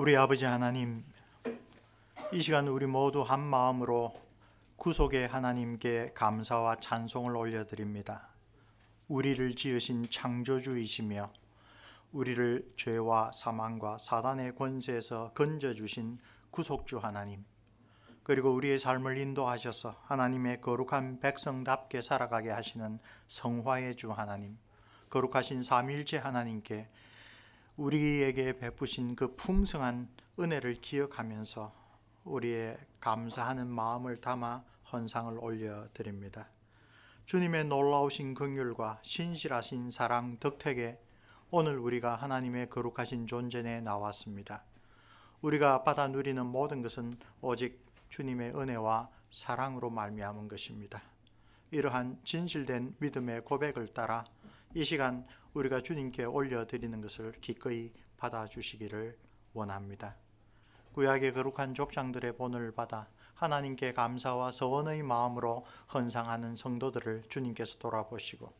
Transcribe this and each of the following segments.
우리 아버지 하나님, 이 시간 우리 모두 한 마음으로 구속의 하나님께 감사와 찬송을 올려드립니다. 우리를 지으신 창조주이시며 우리를 죄와 사망과 사단의 권세에서 건져주신 구속주 하나님, 그리고 우리의 삶을 인도하셔서 하나님의 거룩한 백성답게 살아가게 하시는 성화의 주 하나님, 거룩하신 삼위일체 하나님께 우리에게 베푸신 그 풍성한 은혜를 기억하면서 우리의 감사하는 마음을 담아 헌상을 올려드립니다. 주님의 놀라우신 긍휼과 신실하신 사랑 덕택에 오늘 우리가 하나님의 거룩하신 존재 내에 나왔습니다. 우리가 받아 누리는 모든 것은 오직 주님의 은혜와 사랑으로 말미암은 것입니다. 이러한 진실된 믿음의 고백을 따라 이 시간 우리가 주님께 올려드리는 것을 기꺼이 받아주시기를 원합니다. 구약의 거룩한 족장들의 본을 받아 하나님께 감사와 서원의 마음으로 헌상하는 성도들을 주님께서 돌아보시고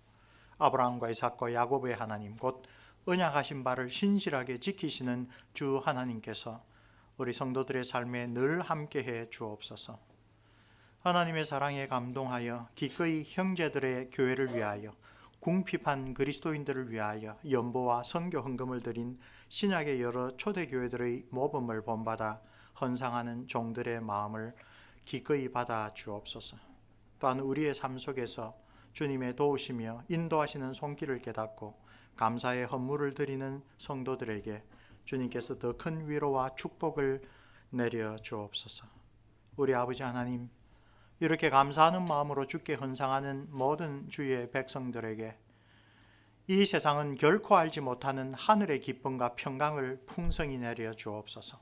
아브라함과 이삭과 야곱의 하나님, 곧 언약하신 바를 신실하게 지키시는 주 하나님께서 우리 성도들의 삶에 늘 함께해 주옵소서. 하나님의 사랑에 감동하여 기꺼이 형제들의 교회를 위하여, 궁핍한 그리스도인들을 위하여 연보와 선교 헌금을 드린 신약의 여러 초대교회들의 모범을 본받아 헌상하는 종들의 마음을 기꺼이 받아 주옵소서. 또한 우리의 삶 속에서 주님의 도우시며 인도하시는 손길을 깨닫고 감사의 헌물을 드리는 성도들에게 주님께서 더 큰 위로와 축복을 내려 주옵소서. 우리 아버지 하나님, 이렇게 감사하는 마음으로 주께 헌상하는 모든 주의 백성들에게 이 세상은 결코 알지 못하는 하늘의 기쁨과 평강을 풍성히 내려 주옵소서.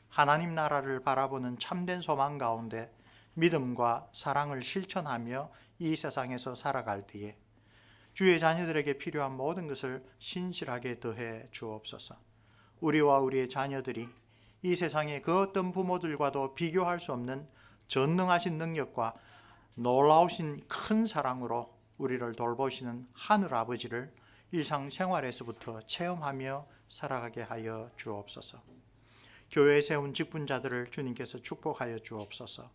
하나님 나라를 바라보는 참된 소망 가운데 믿음과 사랑을 실천하며 이 세상에서 살아갈 때에 주의 자녀들에게 필요한 모든 것을 신실하게 더해 주옵소서. 우리와 우리의 자녀들이 이 세상의 그 어떤 부모들과도 비교할 수 없는 전능하신 능력과 놀라우신 큰 사랑으로 우리를 돌보시는 하늘 아버지를 일상생활에서부터 체험하며 살아가게 하여 주옵소서. 교회에 세운 직분자들을 주님께서 축복하여 주옵소서.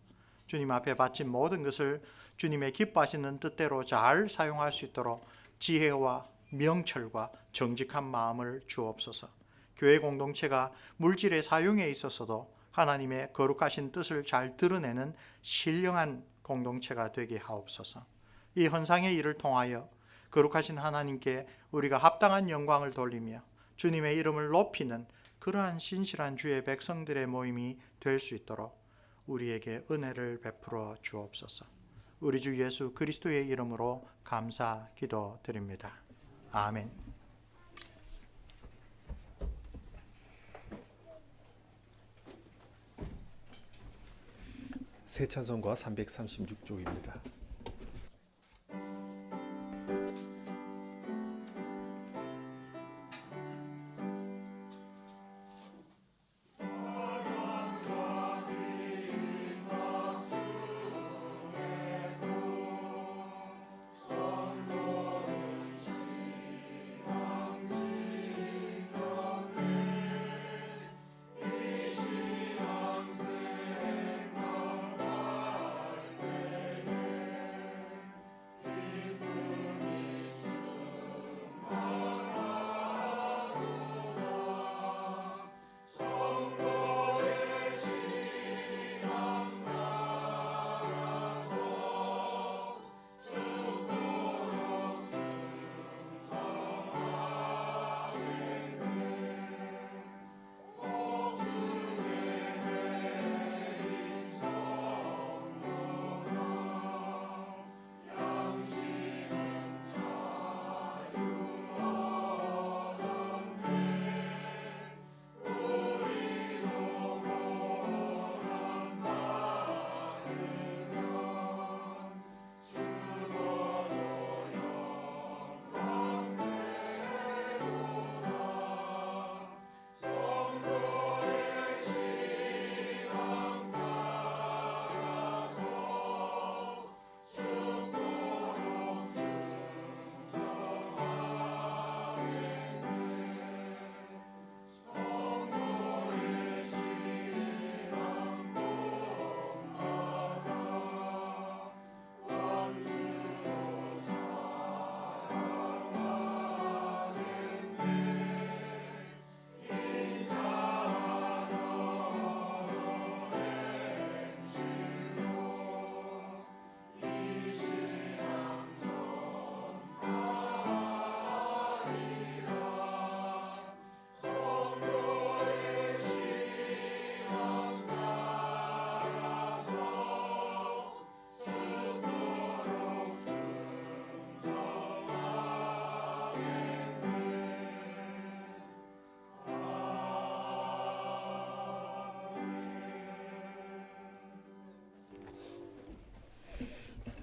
주님 앞에 바친 모든 것을 주님의 기뻐하시는 뜻대로 잘 사용할 수 있도록 지혜와 명철과 정직한 마음을 주옵소서. 교회 공동체가 물질의 사용에 있어서도 하나님의 거룩하신 뜻을 잘 드러내는 신령한 공동체가 되게 하옵소서. 이 헌상의 일을 통하여 거룩하신 하나님께 우리가 합당한 영광을 돌리며 주님의 이름을 높이는 그러한 신실한 주의 백성들의 모임이 될 수 있도록 우리에게 은혜를 베풀어 주옵소서. 우리 주 예수 그리스도의 이름으로 감사 기도드립니다. 아멘. 새 찬송가 336쪽입니다.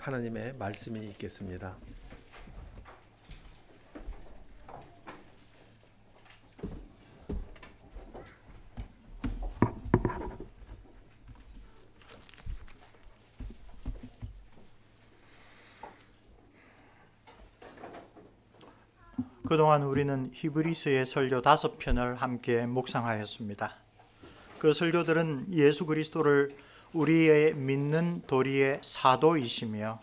하나님의 말씀이 있겠습니다. 그동안 우리는 히브리서의 설교 5편을 함께 묵상하였습니다. 그 설교들은 예수 그리스도를 우리의 믿는 도리의 사도이시며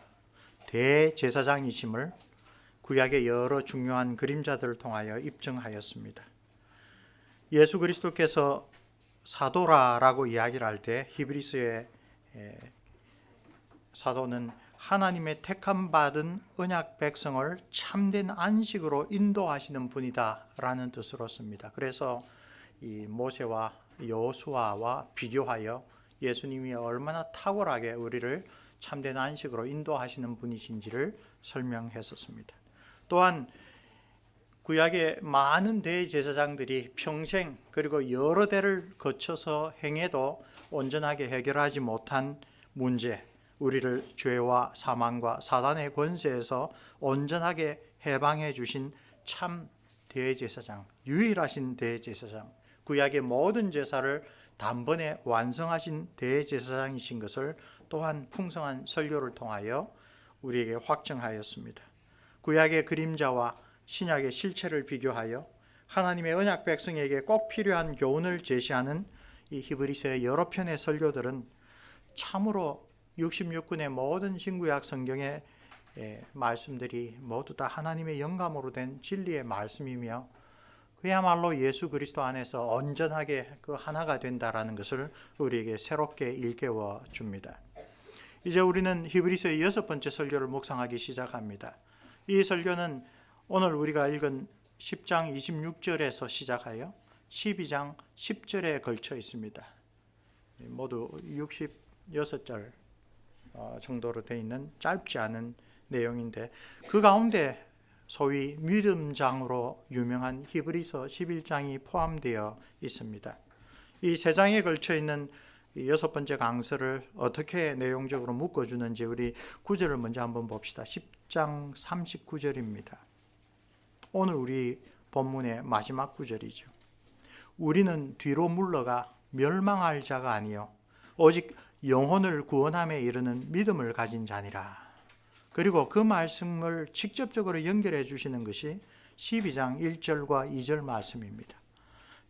대제사장이심을 구약의 여러 중요한 그림자들을 통하여 입증하였습니다. 예수 그리스도께서 사도라라고 이야기를 할 때 히브리서의 사도는 하나님의 택함 받은 언약 백성을 참된 안식으로 인도하시는 분이다라는 뜻으로 씁니다. 그래서 이 모세와 여호수아와 비교하여 예수님이 얼마나 탁월하게 우리를 참된 안식으로 인도하시는 분이신지를 설명했었습니다. 또한 구약의 많은 대제사장들이 평생 그리고 여러 대를 거쳐서 행해도 온전하게 해결하지 못한 문제, 우리를 죄와 사망과 사단의 권세에서 온전하게 해방해 주신 참 대제사장, 유일하신 대제사장, 구약의 모든 제사를 단번에 완성하신 대제사장이신 것을 또한 풍성한 설교를 통하여 우리에게 확증하였습니다. 구약의 그림자와 신약의 실체를 비교하여 하나님의 언약 백성에게 꼭 필요한 교훈을 제시하는 이 히브리서의 여러 편의 설교들은 참으로 66권의 모든 신구약 성경의 말씀들이 모두 다 하나님의 영감으로 된 진리의 말씀이며 그야말로 예수 그리스도 안에서 온전하게 그 하나가 된다라는 것을 우리에게 새롭게 일깨워 줍니다. 이제 우리는 히브리서의 6번째 설교를 묵상하기 시작합니다. 이 설교는 오늘 우리가 읽은 10장 26절에서 시작하여 12장 10절에 걸쳐 있습니다. 모두 66절 정도로 되어 있는 짧지 않은 내용인데 그 가운데 소위 믿음장으로 유명한 히브리서 11장이 포함되어 있습니다. 이 세 장에 걸쳐 있는 6번째 강서를 어떻게 내용적으로 묶어주는지 우리 구절을 먼저 한번 봅시다. 10장 39절입니다. 오늘 우리 본문의 마지막 구절이죠. 우리는 뒤로 물러가 멸망할 자가 아니요 오직 영혼을 구원함에 이르는 믿음을 가진 자니라. 그리고 그 말씀을 직접적으로 연결해 주시는 것이 12장 1절과 2절 말씀입니다.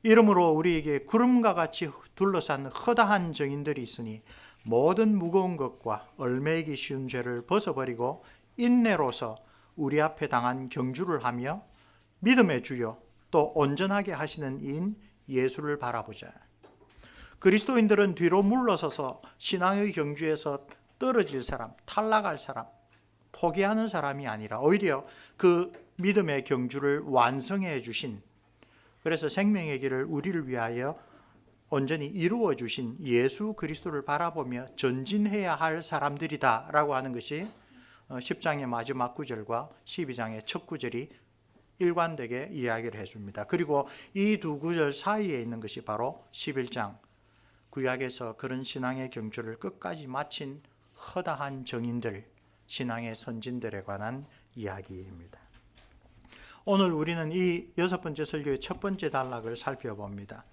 이러므로 우리에게 구름과 같이 둘러싼 허다한 정인들이 있으니 모든 무거운 것과 얼매이기 쉬운 죄를 벗어버리고 인내로서 우리 앞에 당한 경주를 하며 믿음의 주요 또 온전하게 하시는 이인 예수를 바라보자. 그리스도인들은 뒤로 물러서서 신앙의 경주에서 떨어질 사람, 탈락할 사람, 포기하는 사람이 아니라 오히려 그 믿음의 경주를 완성해 주신, 그래서 생명의 길을 우리를 위하여 온전히 이루어 주신 예수 그리스도를 바라보며 전진해야 할 사람들이다 라고 하는 것이 10장의 마지막 구절과 12장의 첫 구절이 일관되게 이야기를 해줍니다. 그리고 이 두 구절 사이에 있는 것이 바로 11장, 구약에서 그런 신앙의 경주를 끝까지 마친 허다한 정인들, 신앙의 선진들에 관한 이야기입니다. 오늘 우리는 이 6번째 설교의 첫 번째 단락을 살펴봅니다.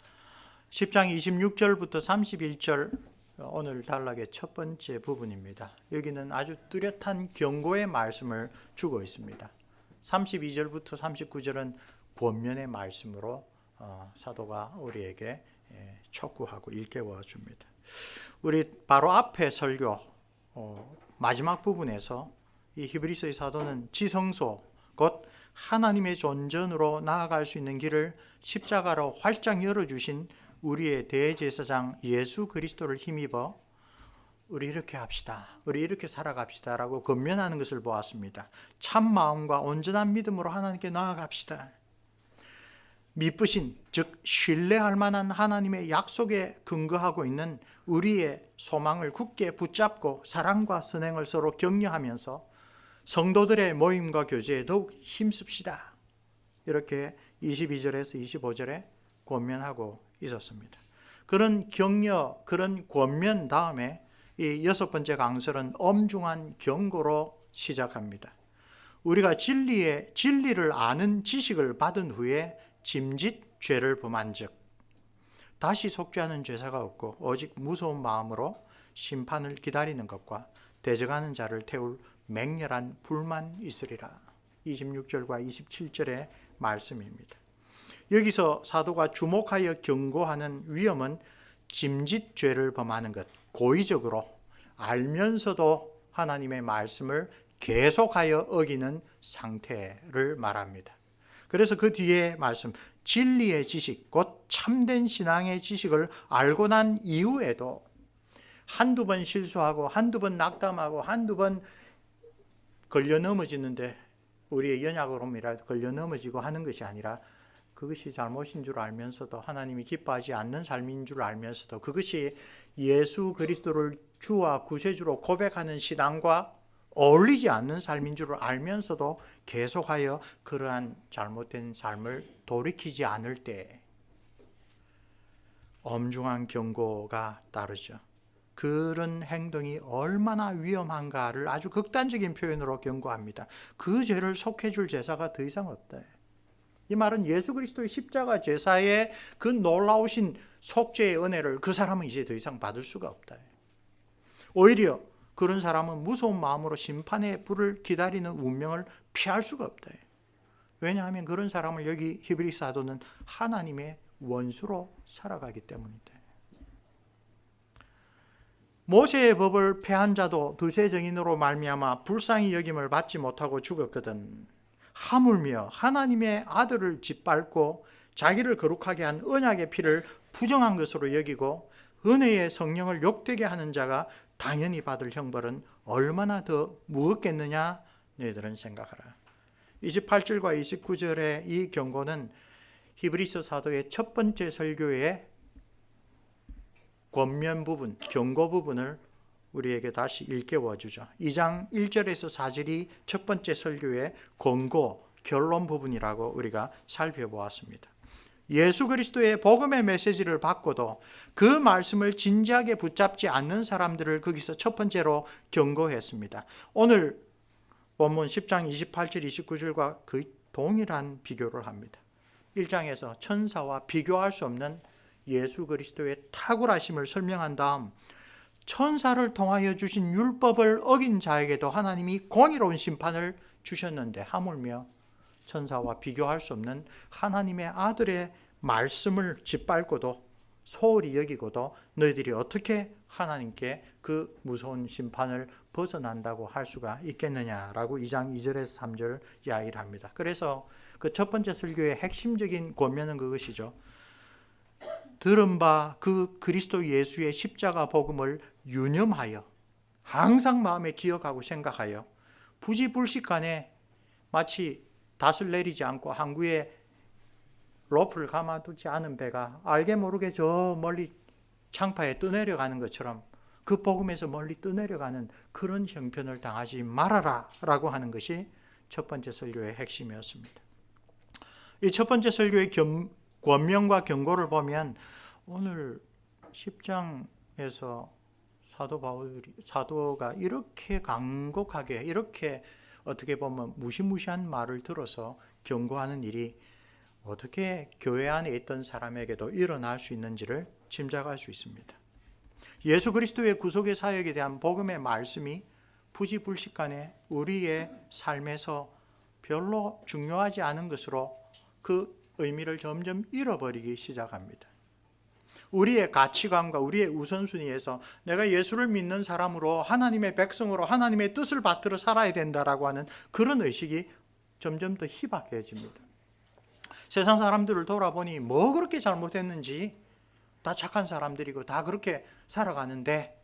10장 26절부터 31절, 오늘 단락의 첫 번째 부분입니다. 여기는 아주 뚜렷한 경고의 말씀을 주고 있습니다. 32절부터 39절은 권면의 말씀으로 사도가 우리에게 촉구하고 일깨워 줍니다. 우리 바로 앞에 설교 마지막 부분에서 이 히브리서의 사도는 지성소 곧 하나님의 존전으로 나아갈 수 있는 길을 십자가로 활짝 열어주신 우리의 대제사장 예수 그리스도를 힘입어 우리 이렇게 합시다, 우리 이렇게 살아갑시다 라고 권면하는 것을 보았습니다. 참 마음과 온전한 믿음으로 하나님께 나아갑시다. 미쁘신, 즉 신뢰할 만한 하나님의 약속에 근거하고 있는 우리의 소망을 굳게 붙잡고 사랑과 선행을 서로 격려하면서 성도들의 모임과 교제에 더욱 힘씁시다. 이렇게 22절에서 25절에 권면하고 있었습니다. 그런 격려, 그런 권면 다음에 이 6번째 강설은 엄중한 경고로 시작합니다. 우리가 진리를 아는 지식을 받은 후에 짐짓 죄를 범한 즉 다시 속죄하는 죄사가 없고 오직 무서운 마음으로 심판을 기다리는 것과 대적하는 자를 태울 맹렬한 불만 있으리라. 26절과 27절의 말씀입니다. 여기서 사도가 주목하여 경고하는 위험은 짐짓 죄를 범하는 것, 고의적으로 알면서도 하나님의 말씀을 계속하여 어기는 상태를 말합니다. 그래서 그 뒤에 말씀, 진리의 지식, 곧 참된 신앙의 지식을 알고 난 이후에도 한두 번 실수하고 한두 번 낙담하고 한두 번 걸려 넘어지는데 우리의 연약함이라도 걸려 넘어지고 하는 것이 아니라 그것이 잘못인 줄 알면서도 하나님이 기뻐하지 않는 삶인 줄 알면서도 그것이 예수 그리스도를 주와 구세주로 고백하는 신앙과 어울리지 않는 삶인 줄 알면서도 계속하여 그러한 잘못된 삶을 돌이키지 않을 때 엄중한 경고가 따르죠. 그런 행동이 얼마나 위험한가를 아주 극단적인 표현으로 경고합니다. 그 죄를 속해줄 제사가 더 이상 없다. 이 말은 예수 그리스도의 십자가 제사의 그 놀라우신 속죄의 은혜를 그 사람은 이제 더 이상 받을 수가 없다. 오히려 그런 사람은 무서운 마음으로 심판의 불을 기다리는 운명을 피할 수가 없다. 왜냐하면 그런 사람을 여기 히브리 사도는 하나님의 원수로 살아가기 때문이다. 모세의 법을 폐한 자도 두세 증인으로 말미암아 불쌍히 여김을 받지 못하고 죽었거든. 하물며 하나님의 아들을 짓밟고 자기를 거룩하게 한 언약의 피를 부정한 것으로 여기고 은혜의 성령을 욕되게 하는 자가 당연히 받을 형벌은 얼마나 더 무겁겠느냐 너희들은 생각하라. 28절과 29절의 이 경고는 히브리서 사도의 첫 번째 설교의 권면 부분, 경고 부분을 우리에게 다시 일깨워 주죠. 2장 1절에서 4절이 첫 번째 설교의 권고, 결론 부분이라고 우리가 살펴보았습니다. 예수 그리스도의 복음의 메시지를 받고도 그 말씀을 진지하게 붙잡지 않는 사람들을 거기서 첫 번째로 경고했습니다. 오늘 본문 10장 28절 29절과 거의 동일한 비교를 합니다. 1장에서 천사와 비교할 수 없는 예수 그리스도의 탁월하심을 설명한 다음 천사를 통하여 주신 율법을 어긴 자에게도 하나님이 공의로운 심판을 주셨는데 하물며 천사와 비교할 수 없는 하나님의 아들의 말씀을 짓밟고도 소홀히 여기고도 너희들이 어떻게 하나님께 그 무서운 심판을 벗어난다고 할 수가 있겠느냐라고 2장 2절에서 3절 이야기를 합니다. 그래서 그 첫 번째 설교의 핵심적인 권면은 그것이죠. 들은 바 그 그리스도 예수의 십자가 복음을 유념하여 항상 마음에 기억하고 생각하여 부지불식간에 마치 닷을 내리지 않고 항구에 로프를 감아두지 않은 배가 알게 모르게 저 멀리 창파에 떠내려가는 것처럼 그 복음에서 멀리 떠내려가는 그런 형편을 당하지 말아라 라고 하는 것이 첫 번째 설교의 핵심이었습니다. 이 첫 번째 설교의 권면과 경고를 보면 오늘 10장에서 사도가 이렇게 간곡하게 이렇게 어떻게 보면 무시무시한 말을 들어서 경고하는 일이 어떻게 교회 안에 있던 사람에게도 일어날 수 있는지를 짐작할 수 있습니다. 예수 그리스도의 구속의 사역에 대한 복음의 말씀이 부지불식간에 우리의 삶에서 별로 중요하지 않은 것으로 그 의미를 점점 잃어버리기 시작합니다. 우리의 가치관과 우리의 우선순위에서 내가 예수를 믿는 사람으로 하나님의 백성으로 하나님의 뜻을 받들어 살아야 된다라고 하는 그런 의식이 점점 더 희박해집니다. 세상 사람들을 돌아보니 뭐 그렇게 잘못했는지 다 착한 사람들이고 다 그렇게 살아가는데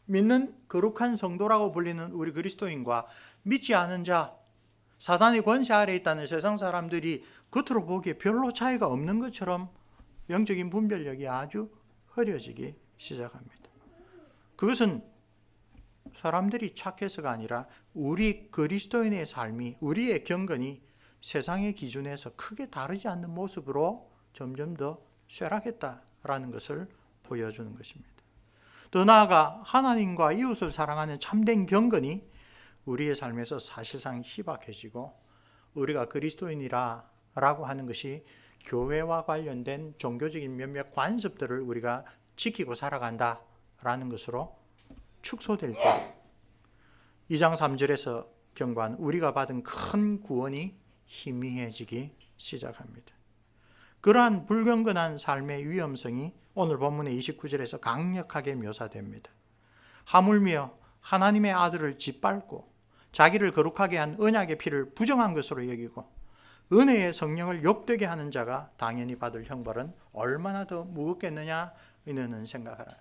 믿는 거룩한 성도라고 불리는 우리 그리스도인과 믿지 않은 자, 사단의 권세 아래에 있다는 세상 사람들이 겉으로 보기에 별로 차이가 없는 것처럼 영적인 분별력이 아주 흐려지기 시작합니다. 그것은 사람들이 착해서가 아니라 우리 그리스도인의 삶이, 우리의 경건이 세상의 기준에서 크게 다르지 않는 모습으로 점점 더 쇠락했다라는 것을 보여주는 것입니다. 더 나아가 하나님과 이웃을 사랑하는 참된 경건이 우리의 삶에서 사실상 희박해지고 우리가 그리스도인이라 라고 하는 것이 교회와 관련된 종교적인 몇몇 관습들을 우리가 지키고 살아간다라는 것으로 축소될 때 2장 3절에서 경고한 우리가 받은 큰 구원이 희미해지기 시작합니다. 그러한 불경건한 삶의 위험성이 오늘 본문의 29절에서 강력하게 묘사됩니다. 하물며 하나님의 아들을 짓밟고 자기를 거룩하게 한 언약의 피를 부정한 것으로 여기고 은혜의 성령을 욕되게 하는 자가 당연히 받을 형벌은 얼마나 더 무겁겠느냐 이는 생각하라.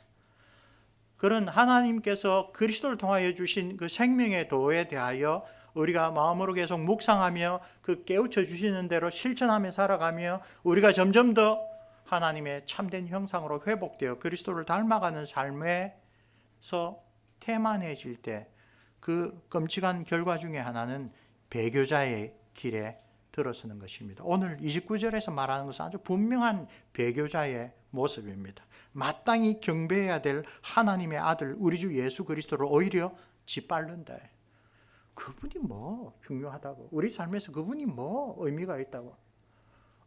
그런 하나님께서 그리스도를 통하여 주신 그 생명의 도에 대하여 우리가 마음으로 계속 묵상하며 그 깨우쳐 주시는 대로 실천하며 살아가며 우리가 점점 더 하나님의 참된 형상으로 회복되어 그리스도를 닮아가는 삶에서 태만해질 때 그 끔찍한 결과 중에 하나는 배교자의 길에 들어서는 것입니다. 오늘 29절에서 말하는 것은 아주 분명한 배교자의 모습입니다. 마땅히 경배해야 될 하나님의 아들 우리 주 예수 그리스도를 오히려 짓밟는다. 그분이 뭐 중요하다고, 우리 삶에서 그분이 뭐 의미가 있다고.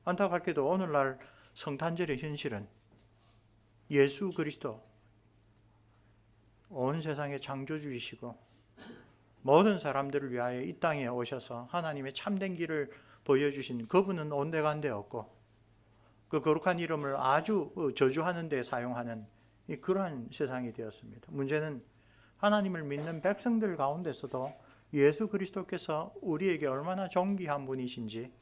안타깝게도 오늘날 성탄절의 현실은 예수 그리스도 온 세상의 창조주이시고 모든 사람들을 위하여 이 땅에 오셔서 하나님의 참된 길을 보여주신 그분은 온데간데 없고 그 거룩한 이름을 아주 저주하는 데 사용하는 그러한 세상이 되었습니다. 문제는 하나님을 믿는 백성들 가운데서도 예수 그리스도께서 우리에게 얼마나 존귀한 분이신지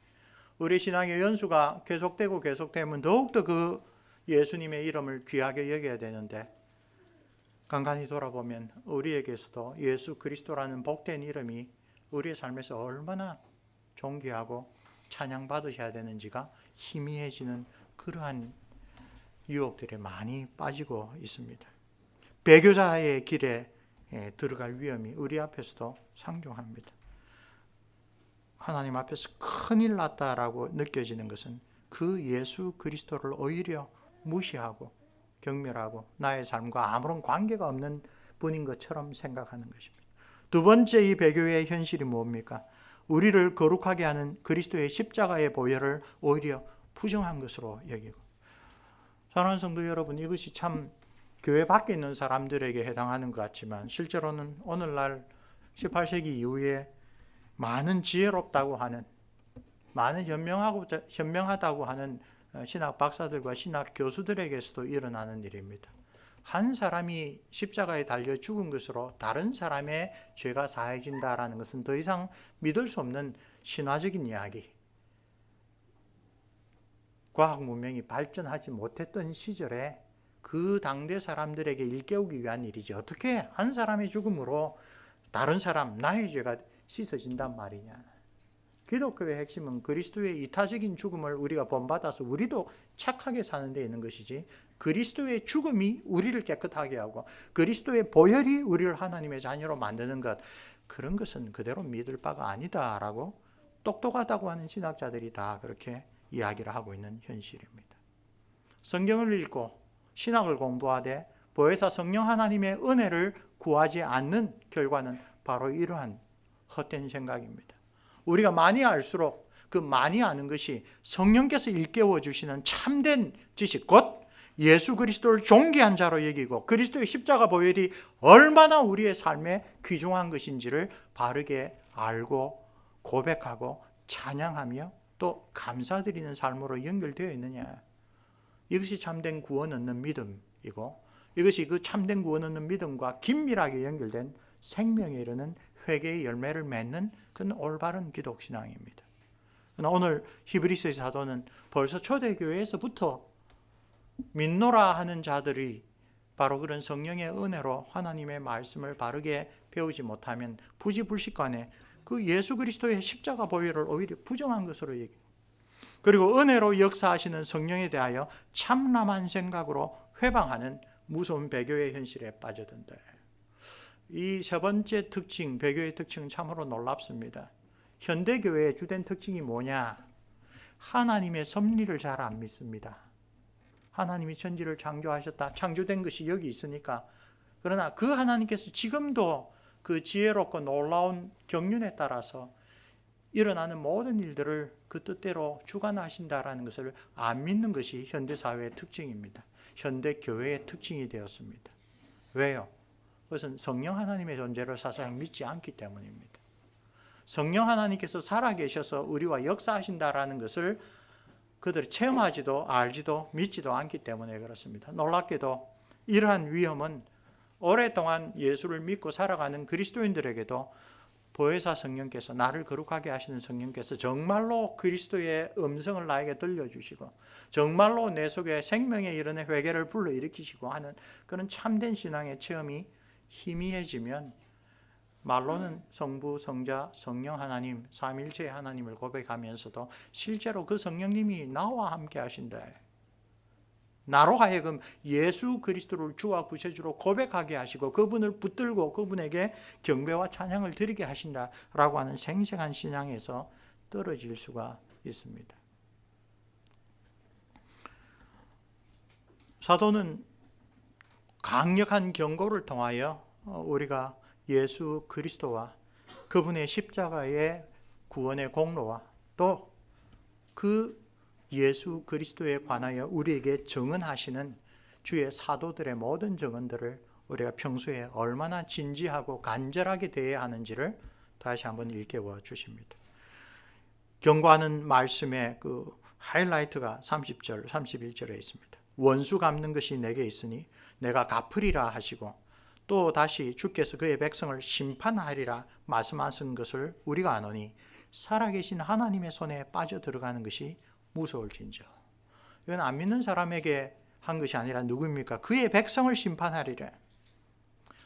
우리 신앙의 연수가 계속되고 계속되면 더욱더 그 예수님의 이름을 귀하게 여겨야 되는데 간간히 돌아보면 우리에게서도 예수 그리스도라는 복된 이름이 우리의 삶에서 얼마나 존귀하고 찬양받으셔야 되는지가 희미해지는 그러한 유혹들에 많이 빠지고 있습니다. 배교자의 길에 들어갈 위험이 우리 앞에서도 상존합니다. 하나님 앞에서 큰일 났다라고 느껴지는 것은 그 예수 그리스도를 오히려 무시하고 경멸하고 나의 삶과 아무런 관계가 없는 분인 것처럼 생각하는 것입니다. 두 번째 이 배교의 현실이 뭡니까? 우리를 거룩하게 하는 그리스도의 십자가의 보혈을 오히려 부정한 것으로 여기고. 사랑하는 성도 여러분, 이것이 참 교회 밖에 있는 사람들에게 해당하는 것 같지만 실제로는 오늘날 18세기 이후에 많은 지혜롭다고 하는, 많은 현명하다고 하는 신학 박사들과 신학 교수들에게서도 일어나는 일입니다. 한 사람이 십자가에 달려 죽은 것으로 다른 사람의 죄가 사해진다라는 것은 더 이상 믿을 수 없는 신화적인 이야기. 과학 문명이 발전하지 못했던 시절에 그 당대 사람들에게 일깨우기 위한 일이지 어떻게 한 사람의 죽음으로 다른 사람, 나의 죄가 씻어진단 말이냐. 기독교의 핵심은 그리스도의 이타적인 죽음을 우리가 본받아서 우리도 착하게 사는 데 있는 것이지 그리스도의 죽음이 우리를 깨끗하게 하고 그리스도의 보혈이 우리를 하나님의 자녀로 만드는 것, 그런 것은 그대로 믿을 바가 아니다라고 똑똑하다고 하는 신학자들이 다 그렇게 이야기를 하고 있는 현실입니다. 성경을 읽고 신학을 공부하되 보혜사 성령 하나님의 은혜를 구하지 않는 결과는 바로 이러한 헛된 생각입니다. 우리가 많이 알수록 그 많이 아는 것이 성령께서 일깨워 주시는 참된 지식, 곧 예수 그리스도를 존귀한 자로 여기고 그리스도의 십자가 보혈이 얼마나 우리의 삶에 귀중한 것인지를 바르게 알고 고백하고 찬양하며 또 감사드리는 삶으로 연결되어 있느냐. 이것이 참된 구원 얻는 믿음이고 이것이 그 참된 구원 얻는 믿음과 긴밀하게 연결된 생명에 이르는 회개의 열매를 맺는 그건 올바른 기독신앙입니다. 그러나 오늘 히브리서의 사도는 벌써 초대교회에서부터 믿노라 하는 자들이 바로 그런 성령의 은혜로 하나님의 말씀을 바르게 배우지 못하면 부지불식간에 그 예수 그리스도의 십자가 보혈을 오히려 부정한 것으로 얘기해요. 그리고 은혜로 역사하시는 성령에 대하여 참람한 생각으로 회방하는 무서운 배교의 현실에 빠져든다. 이 세 번째 특징, 배교의 특징은 참으로 놀랍습니다. 현대교회의 주된 특징이 뭐냐? 하나님의 섭리를 잘 안 믿습니다. 하나님이 천지를 창조하셨다. 창조된 것이 여기 있으니까 그러나 그 하나님께서 지금도 그 지혜롭고 놀라운 경륜에 따라서 일어나는 모든 일들을 그 뜻대로 주관하신다라는 것을 안 믿는 것이 현대사회의 특징입니다. 현대교회의 특징이 되었습니다. 왜요? 그것은 성령 하나님의 존재를 사실상 믿지 않기 때문입니다. 성령 하나님께서 살아계셔서 우리와 역사하신다라는 것을 그들이 체험하지도 알지도 믿지도 않기 때문에 그렇습니다. 놀랍게도 이러한 위험은 오랫동안 예수를 믿고 살아가는 그리스도인들에게도 보혜사 성령께서, 나를 거룩하게 하시는 성령께서 정말로 그리스도의 음성을 나에게 들려주시고 정말로 내 속에 생명에 이르는 회개를 불러일으키시고 하는 그런 참된 신앙의 체험이 희미해지면 말로는 성부, 성자, 성령 하나님, 삼일체의 하나님을 고백하면서도 실제로 그 성령님이 나와 함께 하신다, 나로 하여금 예수 그리스도를 주와 구세주로 고백하게 하시고 그분을 붙들고 그분에게 경배와 찬양을 드리게 하신다라고 하는 생생한 신앙에서 떨어질 수가 있습니다. 사도는 강력한 경고를 통하여 우리가 예수 그리스도와 그분의 십자가의 구원의 공로와 또 그 예수 그리스도에 관하여 우리에게 증언하시는 주의 사도들의 모든 증언들을 우리가 평소에 얼마나 진지하고 간절하게 대해야 하는지를 다시 한번 일깨워 주십니다. 경고하는 말씀의 그 하이라이트가 30절, 31절에 있습니다. 원수 갚는 것이 내게 있으니 내가 갚으리라 하시고 또 다시 주께서 그의 백성을 심판하리라 말씀하신 것을 우리가 아노니 살아계신 하나님의 손에 빠져 들어가는 것이 무서울진저. 이건 안 믿는 사람에게 한 것이 아니라 누구입니까? 그의 백성을 심판하리라.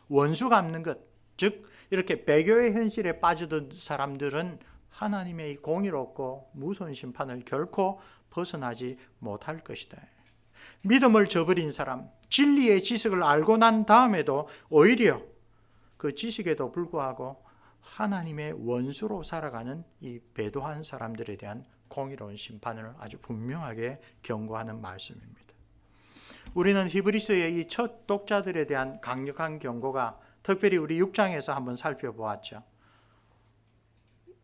원수 갚는 것, 즉 이렇게 배교의 현실에 빠져든 사람들은 하나님의 공의롭고 무서운 심판을 결코 벗어나지 못할 것이다. 믿음을 저버린 사람, 진리의 지식을 알고 난 다음에도 오히려 그 지식에도 불구하고 하나님의 원수로 살아가는 이 배도한 사람들에 대한 공의로운 심판을 아주 분명하게 경고하는 말씀입니다. 우리는 히브리서의 이 첫 독자들에 대한 강력한 경고가 특별히 우리 6장에서 한번 살펴보았죠.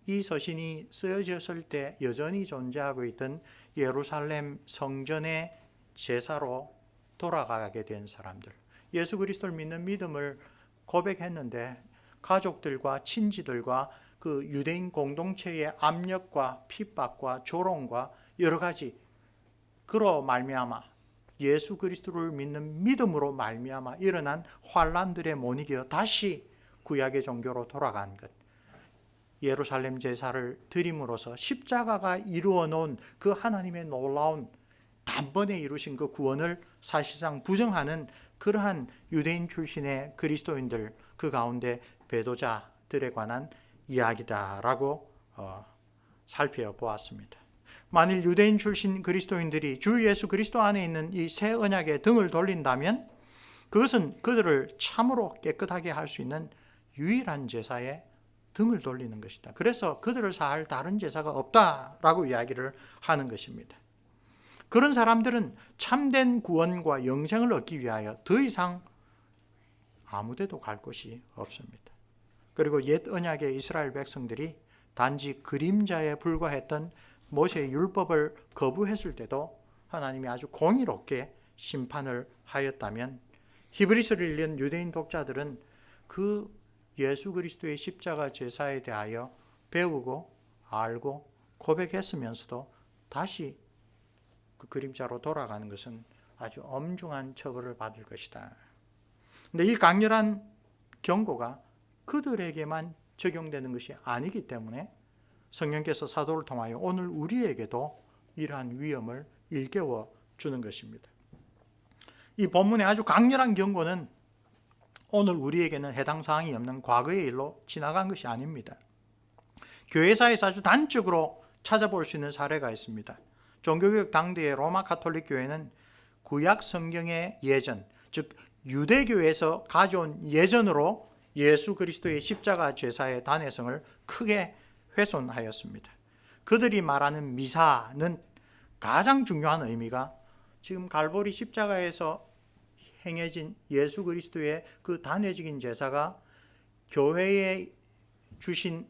이 서신이 쓰여졌을 때 여전히 존재하고 있던 예루살렘 성전의 제사로 돌아가게 된 사람들, 예수 그리스도를 믿는 믿음을 고백했는데 가족들과 친지들과 그 유대인 공동체의 압력과 핍박과 조롱과 여러 가지 그로 말미암아 예수 그리스도를 믿는 믿음으로 말미암아 일어난 환란들에 못 이겨 다시 구약의 종교로 돌아간 것, 예루살렘 제사를 드림으로써 십자가가 이루어 놓은 그 하나님의 놀라운 단번에 이루신 그 구원을 사실상 부정하는 그러한 유대인 출신의 그리스도인들, 그 가운데 배도자들에 관한 이야기다라고 살펴보았습니다. 만일 유대인 출신 그리스도인들이 주 예수 그리스도 안에 있는 이 새 언약에 등을 돌린다면 그것은 그들을 참으로 깨끗하게 할 수 있는 유일한 제사에 등을 돌리는 것이다. 그래서 그들을 사할 다른 제사가 없다라고 이야기를 하는 것입니다. 그런 사람들은 참된 구원과 영생을 얻기 위하여 더 이상 아무데도 갈 곳이 없습니다. 그리고 옛 언약의 이스라엘 백성들이 단지 그림자에 불과했던 모세의 율법을 거부했을 때도 하나님이 아주 공의롭게 심판을 하였다면 히브리서를 읽는 유대인 독자들은 그 예수 그리스도의 십자가 제사에 대하여 배우고 알고 고백했으면서도 다시 그 그림자로 돌아가는 것은 아주 엄중한 처벌을 받을 것이다. 그런데 이 강렬한 경고가 그들에게만 적용되는 것이 아니기 때문에 성령께서 사도를 통하여 오늘 우리에게도 이러한 위험을 일깨워 주는 것입니다. 이 본문의 아주 강렬한 경고는 오늘 우리에게는 해당 사항이 없는 과거의 일로 지나간 것이 아닙니다. 교회사에서 아주 단적으로 찾아볼 수 있는 사례가 있습니다. 종교개혁 당대의 로마 가톨릭 교회는 구약 성경의 예전, 즉 유대교에서 가져온 예전으로 예수 그리스도의 십자가 제사의 단회성을 크게 훼손하였습니다. 그들이 말하는 미사는 가장 중요한 의미가 지금 갈보리 십자가에서 행해진 예수 그리스도의 그 단회적인 제사가 교회에 주신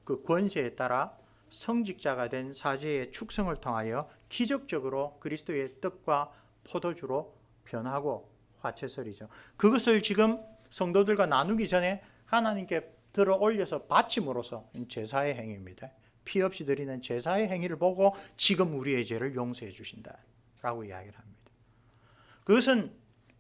그 권세에 따라 성직자가 된 사제의 축성을 통하여 기적적으로 그리스도의 떡과 포도주로 변하고 화채설이죠. 그것을 지금 성도들과 나누기 전에 하나님께 들어 올려서 바침으로써 제사의 행위입니다. 피 없이 드리는 제사의 행위를 보고 지금 우리의 죄를 용서해 주신다라고 이야기를 합니다. 그것은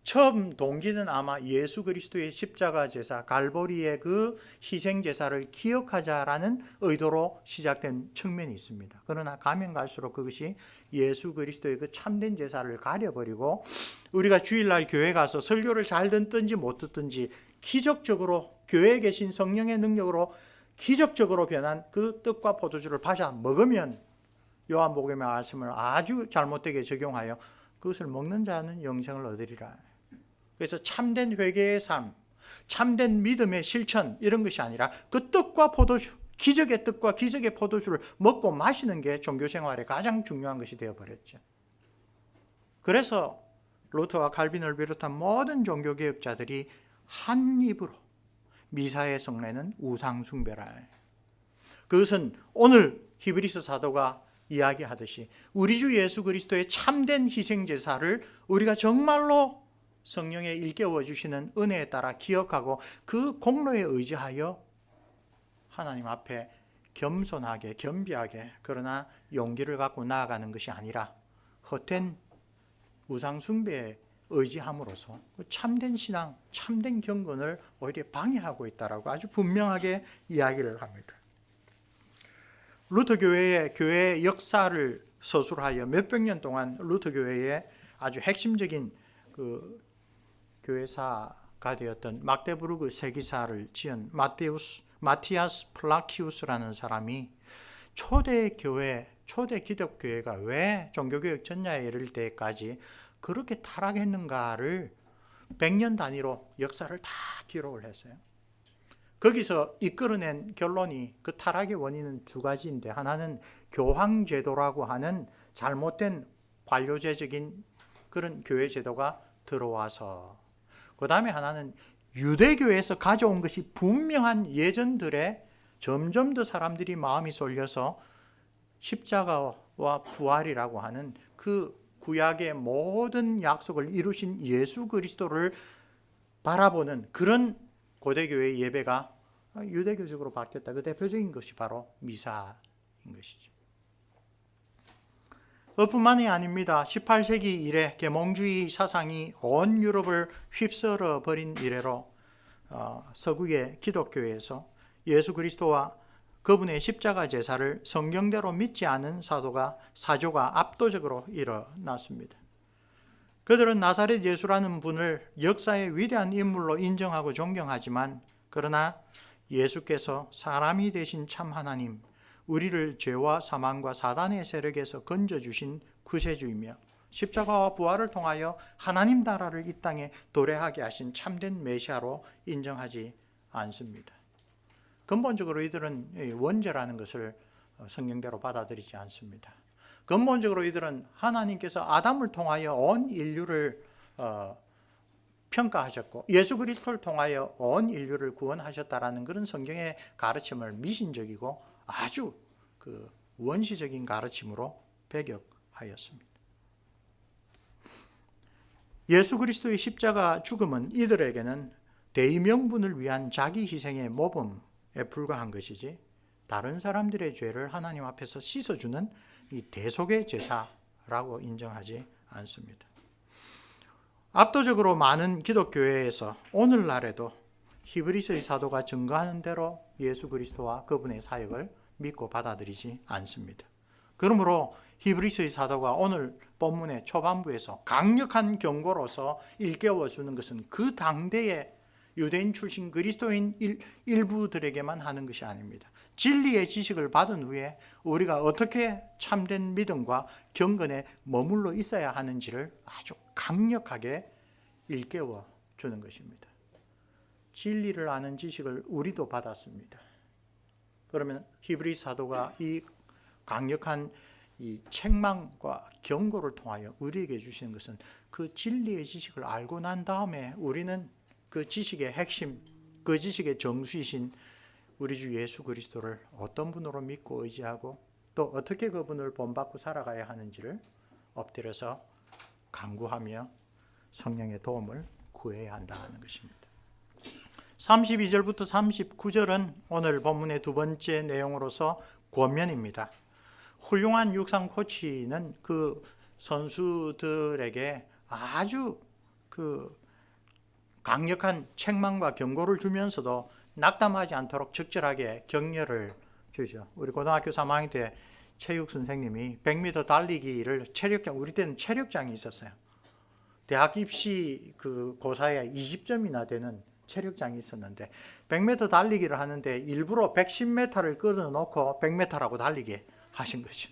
처음 동기는 아마 예수 그리스도의 십자가 제사, 갈보리의 그 희생 제사를 기억하자라는 의도로 시작된 측면이 있습니다. 그러나 가면 갈수록 그것이 예수 그리스도의 그 참된 제사를 가려버리고 우리가 주일날 교회 가서 설교를 잘 듣든지 못 듣든지 기적적으로 교회에 계신 성령의 능력으로 기적적으로 변한 그 떡과 포도주를 받아 먹으면 요한복음의 말씀을 아주 잘못되게 적용하여 그것을 먹는 자는 영생을 얻으리라. 그래서 참된 회개의 삶, 참된 믿음의 실천 이런 것이 아니라 그 떡과 포도주, 기적의 떡과 기적의 포도주를 먹고 마시는 게 종교생활의 가장 중요한 것이 되어버렸죠. 그래서 루터와 칼빈을 비롯한 모든 종교개혁자들이 한 입으로 미사의 성례는 우상숭배라. 그것은 오늘 히브리서 사도가 이야기하듯이 우리 주 예수 그리스도의 참된 희생제사를 우리가 정말로 성령에 일깨워 주시는 은혜에 따라 기억하고 그 공로에 의지하여 하나님 앞에 겸손하게 겸비하게 그러나 용기를 갖고 나아가는 것이 아니라 헛된 우상숭배에 의지함으로써 참된 신앙, 참된 경건을 오히려 방해하고 있다라고 아주 분명하게 이야기를 합니다. 루터 교회의 교회 역사를 서술하여 몇백 년 동안 루터 교회의 아주 핵심적인 그 교회사가 되었던 막데부르크 세기사를 지은 마티아스 플라키우스라는 사람이 초대 교회, 초대 기독교회가 왜 종교개혁 전야에 이를 때까지 그렇게 타락했는가를 100년 단위로 역사를 다 기록을 했어요. 거기서 이끌어낸 결론이 그 타락의 원인은 두 가지인데 하나는 교황제도라고 하는 잘못된 관료제적인 그런 교회 제도가 들어와서 그 다음에 하나는 유대교에서 가져온 것이 분명한 예전들의 점점 더 사람들이 마음이 쏠려서 십자가와 부활이라고 하는 그 구약의 모든 약속을 이루신 예수 그리스도를 바라보는 그런 고대교회의 예배가 유대교적으로 바뀌었다. 그 대표적인 것이 바로 미사인 것이죠. 뿐만이 아닙니다. 18세기 이래 계몽주의 사상이 온 유럽을 휩쓸어 버린 이래로 서구의 기독교에서 예수 그리스도와 그분의 십자가 제사를 성경대로 믿지 않은 사조가 압도적으로 일어났습니다. 그들은 나사렛 예수라는 분을 역사의 위대한 인물로 인정하고 존경하지만 그러나 예수께서 사람이 되신 참 하나님, 우리를 죄와 사망과 사단의 세력에서 건져주신 구세주이며 십자가와 부활을 통하여 하나님 나라를 이 땅에 도래하게 하신 참된 메시아로 인정하지 않습니다. 근본적으로 이들은 원죄라는 것을 성경대로 받아들이지 않습니다. 근본적으로 이들은 하나님께서 아담을 통하여 온 인류를 평가하셨고 예수 그리스도를 통하여 온 인류를 구원하셨다라는 그런 성경의 가르침을 미신적이고 아주 그 원시적인 가르침으로 배격하였습니다. 예수 그리스도의 십자가 죽음은 이들에게는 대의명분을 위한 자기 희생의 모범에 불과한 것이지 다른 사람들의 죄를 하나님 앞에서 씻어주는 이 대속의 제사라고 인정하지 않습니다. 압도적으로 많은 기독교회에서 오늘날에도 히브리서의 사도가 증거하는 대로 예수 그리스도와 그분의 사역을 믿고 받아들이지 않습니다. 그러므로 히브리서의 사도가 오늘 본문의 초반부에서 강력한 경고로서 일깨워주는 것은 그 당대의 유대인 출신 그리스도인 일부들에게만 하는 것이 아닙니다. 진리의 지식을 받은 후에 우리가 어떻게 참된 믿음과 경건에 머물러 있어야 하는지를 아주 강력하게 일깨워 주는 것입니다. 진리를 아는 지식을 우리도 받았습니다. 그러면 히브리 사도가 이 강력한 이 책망과 경고를 통하여 우리에게 주시는 것은 그 진리의 지식을 알고 난 다음에 우리는 그 지식의 핵심, 그 지식의 정수이신 우리 주 예수 그리스도를 어떤 분으로 믿고 의지하고 또 어떻게 그분을 본받고 살아가야 하는지를 엎드려서 간구하며 성령의 도움을 구해야 한다는 것입니다. 32절부터 39절은 오늘 본문의 두 번째 내용으로서 권면입니다. 훌륭한 육상 코치는 그 선수들에게 아주 그 강력한 책망과 경고를 주면서도 낙담하지 않도록 적절하게 격려를 주죠. 우리 고등학교 3학년 때 체육 선생님이 100m 달리기를 체력장, 우리 때는 체력장이 있었어요. 대학 입시 그 고사에 20점이나 되는 체력장이 있었는데 100m 달리기를 하는데 일부러 110m를 끌어놓고 100m라고 달리게 하신 거죠.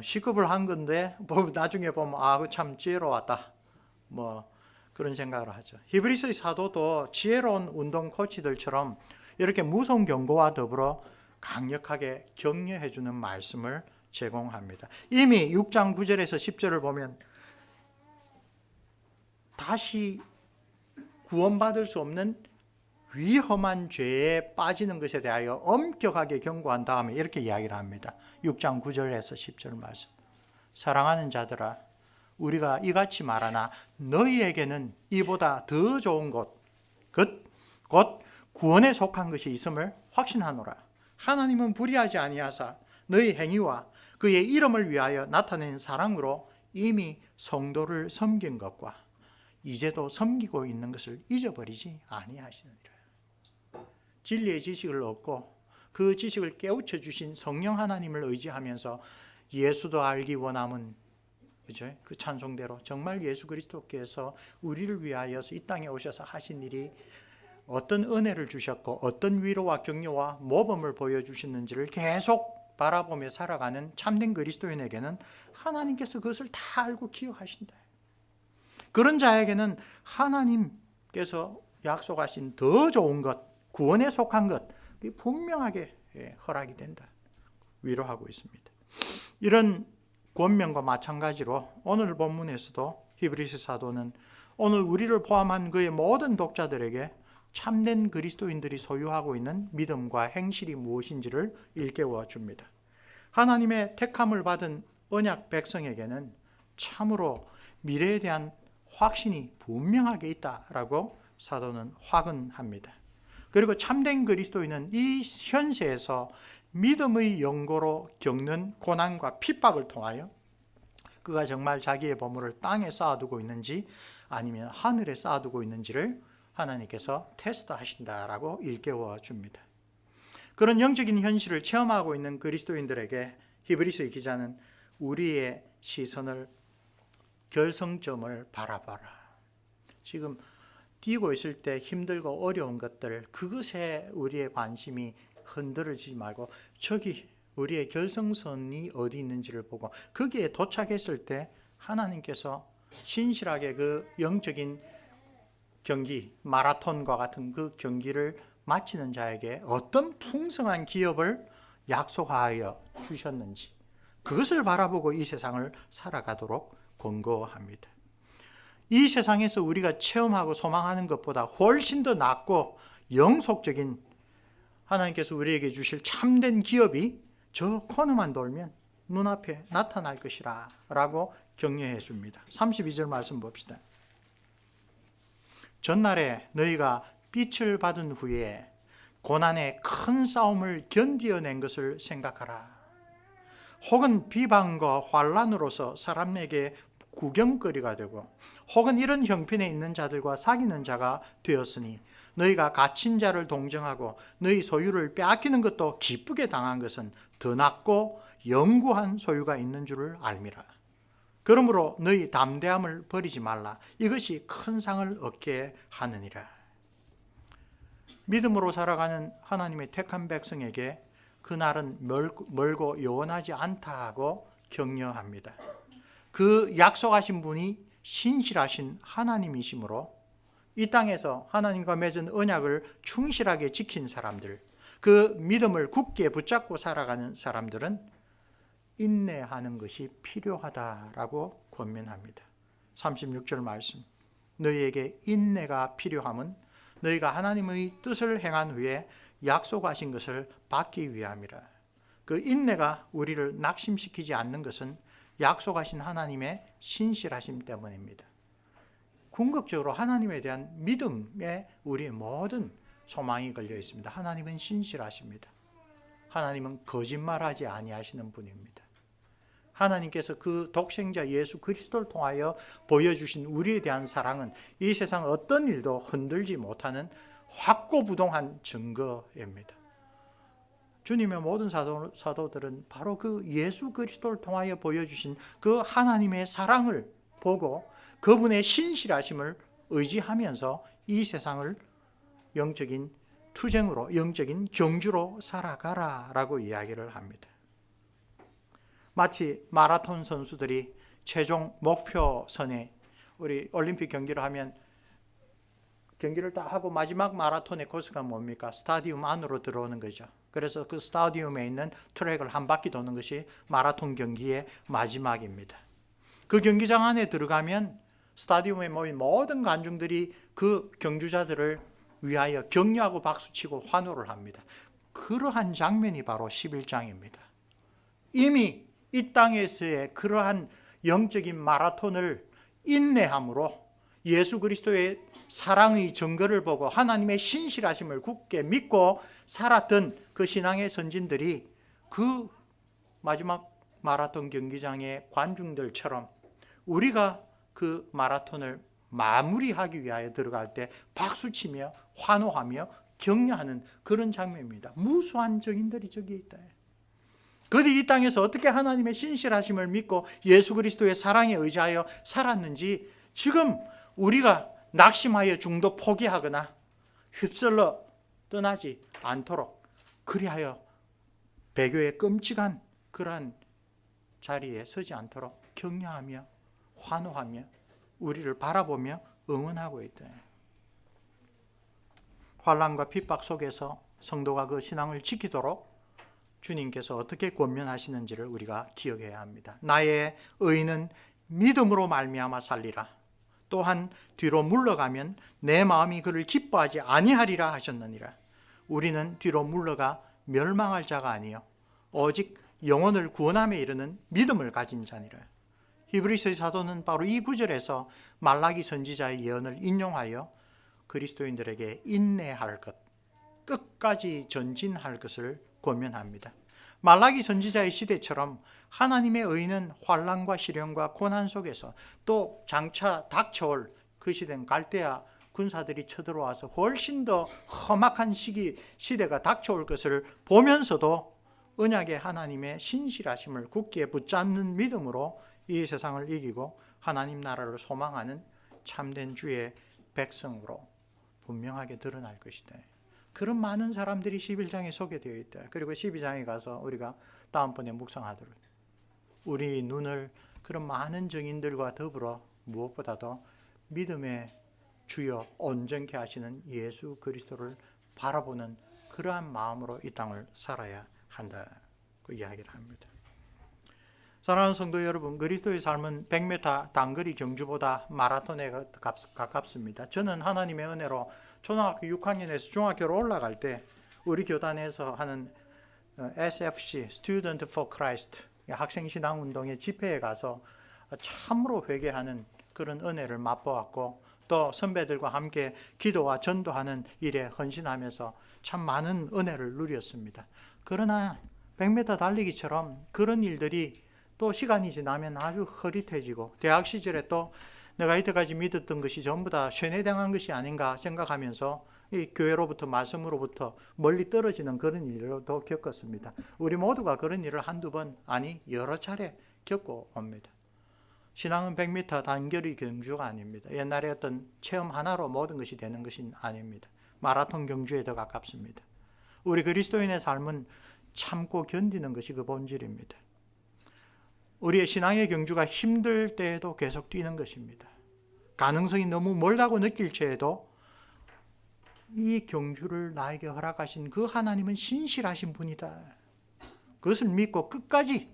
시급을 한 건데 나중에 보면 참 지혜로웠다. 뭐 그런 생각을 하죠. 히브리서 사도도 지혜로운 운동 코치들처럼 이렇게 무서운 경고와 더불어 강력하게 격려해 주는 말씀을 제공합니다. 이미 6장 9절에서 10절을 보면 다시 구원받을 수 없는 위험한 죄에 빠지는 것에 대하여 엄격하게 경고한 다음에 이렇게 이야기를 합니다. 6장 9절에서 10절 말씀. 사랑하는 자들아, 우리가 이같이 말하나 너희에게는 이보다 더 좋은 곧 구원에 속한 것이 있음을 확신하노라. 하나님은 불의하지 아니하사 너희 행위와 그의 이름을 위하여 나타낸 사랑으로 이미 성도를 섬긴 것과 이제도 섬기고 있는 것을 잊어버리지 아니하시느니라. 진리의 지식을 얻고 그 지식을 깨우쳐 주신 성령 하나님을 의지하면서 예수도 알기 원함은 그죠? 그 찬송대로 정말 예수 그리스도께서 우리를 위하여서 이 땅에 오셔서 하신 일이 어떤 은혜를 주셨고 어떤 위로와 격려와 모범을 보여주셨는지를 계속 바라보며 살아가는 참된 그리스도인에게는 하나님께서 그것을 다 알고 기억하신다. 그런 자에게는 하나님께서 약속하신 더 좋은 것, 구원에 속한 것 분명하게 허락이 된다. 위로하고 있습니다. 이런 권면과 마찬가지로 오늘 본문에서도 히브리서 사도는 오늘 우리를 포함한 그의 모든 독자들에게 참된 그리스도인들이 소유하고 있는 믿음과 행실이 무엇인지를 일깨워 줍니다. 하나님의 택함을 받은 언약 백성에게는 참으로 미래에 대한 확신이 분명하게 있다라고 사도는 확언합니다. 그리고 참된 그리스도인은 이 현세에서 믿음의 연고로 겪는 고난과 핍박을 통하여 그가 정말 자기의 보물을 땅에 쌓아두고 있는지 아니면 하늘에 쌓아두고 있는지를 하나님께서 테스트하신다라고 일깨워 줍니다. 그런 영적인 현실을 체험하고 있는 그리스도인들에게 히브리서의 기자는 우리의 시선을 결성점을 바라봐라. 지금 뛰고 있을 때 힘들고 어려운 것들, 그것에 우리의 관심이 흔들어지지 말고 저기 우리의 결승선이 어디 있는지를 보고 거기에 도착했을 때 하나님께서 신실하게 그 영적인 경기, 마라톤과 같은 그 경기를 마치는 자에게 어떤 풍성한 기업을 약속하여 주셨는지 그것을 바라보고 이 세상을 살아가도록 권고합니다. 이 세상에서 우리가 체험하고 소망하는 것보다 훨씬 더 낫고 영속적인 하나님께서 우리에게 주실 참된 기업이 저 코너만 돌면 눈앞에 나타날 것이라 라고 격려해 줍니다. 32절 말씀 봅시다. 전날에 너희가 빛을 받은 후에 고난의 큰 싸움을 견디어낸 것을 생각하라. 혹은 비방과 환난으로서 사람에게 구경거리가 되고 혹은 이런 형편에 있는 자들과 사귀는 자가 되었으니 너희가 갇힌 자를 동정하고 너희 소유를 빼앗기는 것도 기쁘게 당한 것은 더 낫고 영구한 소유가 있는 줄을 알미라. 그러므로 너희 담대함을 버리지 말라. 이것이 큰 상을 얻게 하느니라. 믿음으로 살아가는 하나님의 택한 백성에게 그날은 멀고 영원하지 않다고 격려합니다. 그 약속하신 분이 신실하신 하나님이시므로 이 땅에서 하나님과 맺은 언약을 충실하게 지킨 사람들, 그 믿음을 굳게 붙잡고 살아가는 사람들은 인내하는 것이 필요하다라고 권면합니다. 36절 말씀. 너희에게 인내가 필요함은 너희가 하나님의 뜻을 행한 후에 약속하신 것을 받기 위함이라. 그 인내가 우리를 낙심시키지 않는 것은 약속하신 하나님의 신실하심 때문입니다. 궁극적으로 하나님에 대한 믿음에 우리의 모든 소망이 걸려 있습니다. 하나님은 신실하십니다. 하나님은 거짓말하지 아니하시는 분입니다. 하나님께서 그 독생자 예수 그리스도를 통하여 보여주신 우리에 대한 사랑은 이 세상 어떤 일도 흔들지 못하는 확고부동한 증거입니다. 주님의 모든 사도들은 바로 그 예수 그리스도를 통하여 보여주신 그 하나님의 사랑을 보고 그분의 신실하심을 의지하면서 이 세상을 영적인 투쟁으로, 영적인 경주로 살아가라라고 이야기를 합니다. 마치 마라톤 선수들이 최종 목표선에, 우리 올림픽 경기를 하면 경기를 다 하고 마지막 마라톤의 코스가 뭡니까? 스타디움 안으로 들어오는 거죠. 그래서 그 스타디움에 있는 트랙을 한 바퀴 도는 것이 마라톤 경기의 마지막입니다. 그 경기장 안에 들어가면 스타디움에 모인 모든 관중들이 그 경주자들을 위하여 격려하고 박수치고 환호를 합니다. 그러한 장면이 바로 11장입니다. 이미 이 땅에서의 그러한 영적인 마라톤을 인내함으로 예수 그리스도의 사랑의 증거를 보고 하나님의 신실하심을 굳게 믿고 살았던 그 신앙의 선진들이 그 마지막 마라톤 경기장의 관중들처럼 우리가 그 마라톤을 마무리하기 위하여 들어갈 때 박수치며 환호하며 격려하는 그런 장면입니다. 무수한 증인들이 저기에 있다. 그들이 이 땅에서 어떻게 하나님의 신실하심을 믿고 예수 그리스도의 사랑에 의지하여 살았는지 지금 우리가 낙심하여 중도 포기하거나 휩쓸러 떠나지 않도록 그리하여 배교의 끔찍한 그러한 자리에 서지 않도록 격려하며 환호하며 우리를 바라보며 응원하고 있다. 환난과 핍박 속에서 성도가 그 신앙을 지키도록 주님께서 어떻게 권면하시는지를 우리가 기억해야 합니다. 나의 의는 믿음으로 말미암아 살리라. 또한 뒤로 물러가면 내 마음이 그를 기뻐하지 아니하리라 하셨느니라. 우리는 뒤로 물러가 멸망할 자가 아니요 오직 영혼을 구원함에 이르는 믿음을 가진 자니라. 히브리서의 사도는 바로 이 구절에서 말라기 선지자의 예언을 인용하여 그리스도인들에게 인내할 것, 끝까지 전진할 것을 권면합니다. 말라기 선지자의 시대처럼 하나님의 의는 환난과 시련과 고난 속에서 또 장차 닥쳐올 그 시대는 갈대아 군사들이 쳐들어와서 훨씬 더 험악한 시대가 닥쳐올 것을 보면서도 언약의 하나님의 신실하심을 굳게 붙잡는 믿음으로 이 세상을 이기고 하나님 나라를 소망하는 참된 주의 백성으로 분명하게 드러날 것이다. 그런 많은 사람들이 11장에 소개되어 있다. 그리고 12장에 가서 우리가 다음번에 묵상하도록 우리 눈을 그런 많은 증인들과 더불어 무엇보다도 믿음의 주여 온전케 하시는 예수 그리스도를 바라보는 그러한 마음으로 이 땅을 살아야 한다고 이야기를 합니다. 사랑하는 성도 여러분, 그리스도의 삶은 100m 단거리 경주보다 마라톤에 가깝습니다. 저는 하나님의 은혜로 초등학교 6학년에서 중학교로 올라갈 때 우리 교단에서 하는 SFC, Student for Christ, 학생신앙운동의 집회에 가서 참으로 회개하는 그런 은혜를 맛보았고 또 선배들과 함께 기도와 전도하는 일에 헌신하면서 참 많은 은혜를 누렸습니다. 그러나 100m 달리기처럼 그런 일들이 또 시간이 지나면 아주 흐릿해지고 대학 시절에 또 내가 이때까지 믿었던 것이 전부 다 쇠뇌당한 것이 아닌가 생각하면서 이 교회로부터 말씀으로부터 멀리 떨어지는 그런 일도 겪었습니다. 우리 모두가 그런 일을 한두 번 아니 여러 차례 겪고 옵니다. 신앙은 100m 단거리 경주가 아닙니다. 옛날에 어떤 체험 하나로 모든 것이 되는 것이 아닙니다. 마라톤 경주에 더 가깝습니다. 우리 그리스도인의 삶은 참고 견디는 것이 그 본질입니다. 우리의 신앙의 경주가 힘들 때에도 계속 뛰는 것입니다. 가능성이 너무 멀다고 느낄 때에도 이 경주를 나에게 허락하신 그 하나님은 신실하신 분이다. 그것을 믿고 끝까지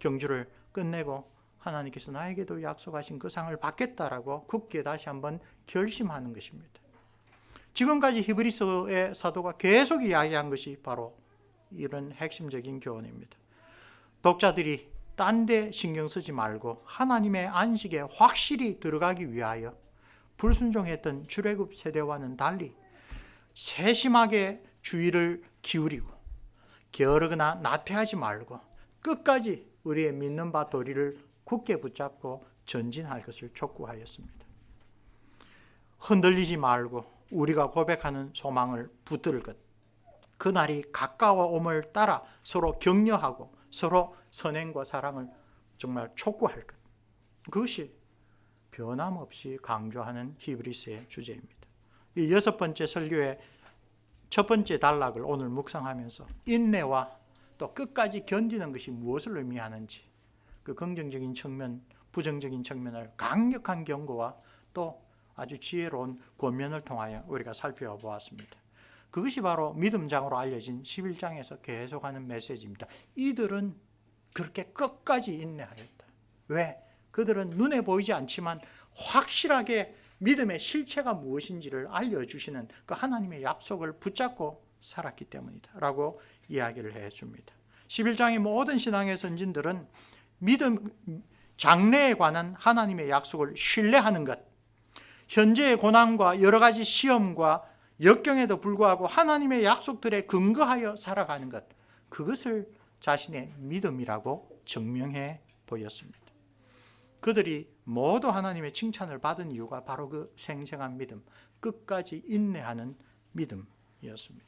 경주를 끝내고 하나님께서 나에게도 약속하신 그 상을 받겠다라고 굳게 다시 한번 결심하는 것입니다. 지금까지 히브리서의 사도가 계속 이야기한 것이 바로 이런 핵심적인 교훈입니다. 독자들이 딴 데 신경 쓰지 말고 하나님의 안식에 확실히 들어가기 위하여 불순종했던 출애굽 세대와는 달리 세심하게 주의를 기울이고 게으르거나 나태하지 말고 끝까지 우리의 믿는 바 도리를 굳게 붙잡고 전진할 것을 촉구하였습니다. 흔들리지 말고 우리가 고백하는 소망을 붙들 것, 그날이 가까워옴을 따라 서로 격려하고 서로 선행과 사랑을 정말 촉구할 것, 그것이 변함없이 강조하는 히브리서의 주제입니다. 이 6번째 설교의 첫 번째 단락을 오늘 묵상하면서 인내와 또 끝까지 견디는 것이 무엇을 의미하는지, 그 긍정적인 측면, 부정적인 측면을 강력한 경고와 또 아주 지혜로운 권면을 통하여 우리가 살펴보았습니다. 그것이 바로 믿음장으로 알려진 11장에서 계속하는 메시지입니다. 이들은 그렇게 끝까지 인내하였다. 왜? 그들은 눈에 보이지 않지만 확실하게 믿음의 실체가 무엇인지를 알려주시는 그 하나님의 약속을 붙잡고 살았기 때문이다 라고 이야기를 해줍니다. 11장의 모든 신앙의 선진들은 믿음, 장래에 관한 하나님의 약속을 신뢰하는 것, 현재의 고난과 여러 가지 시험과 역경에도 불구하고 하나님의 약속들에 근거하여 살아가는 것, 그것을 자신의 믿음이라고 증명해 보였습니다. 그들이 모두 하나님의 칭찬을 받은 이유가 바로 그 생생한 믿음, 끝까지 인내하는 믿음이었습니다.